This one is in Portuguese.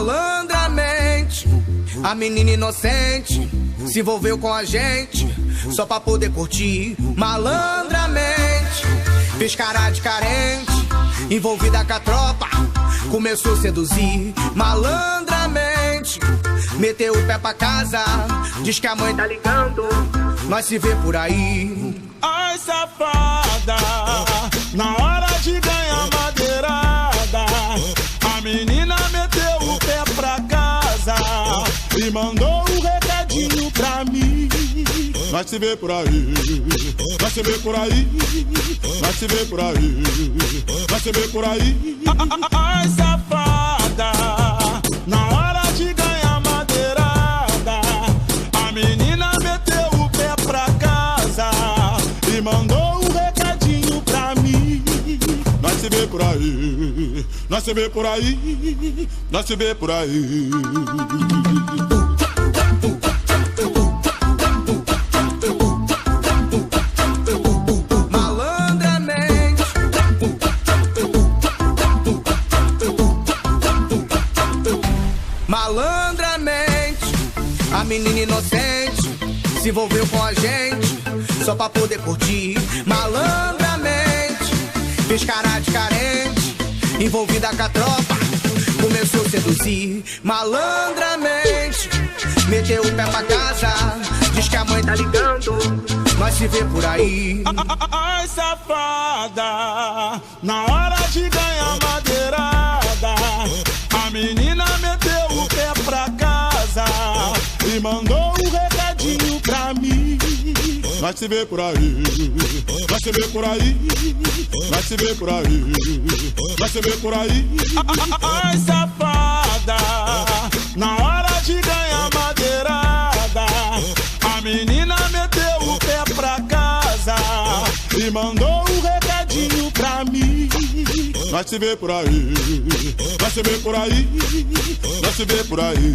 Malandramente, a menina inocente se envolveu com a gente só pra poder curtir. Malandramente, fez cara de carente, envolvida com a tropa, começou a seduzir. Malandramente, meteu o pé pra casa, diz que a mãe tá ligando, nós se vê por aí. Ai, safada, na hora de ganhar madeirada, a menina meteu o pé pra casa e mandou um recadinho pra mim. Nós se vê por aí, nós se vê por aí, nós se vê por aí, nós se vê por aí. Ai, safada, na hora de ganhar madeirada, a menina meteu o pé pra casa e mandou um recadinho pra mim. Nós se vê por aí, nós se vê por aí, nós se vê por aí. Malandramente, a menina inocente se envolveu com a gente só pra poder curtir. Malandramente, fez cara de carente, envolvida com a tropa, começou a seduzir. Malandramente, meteu o pé pra casa, diz que a mãe tá ligando, nós se vê por aí. Ai, safada, na hora de ganhar madeirada, a menina meteu o pé pra casa e mandou um recadinho pra mim. Nós se vê por aí, nós se vê por aí, nós se vê por aí, nós se vê por aí. Ai, safada, na hora de ganhar madeirada, a menina meteu o pé pra casa e mandou um recadinho pra mim. Nós se vê por aí, nós se vê por aí, nós se vê por aí.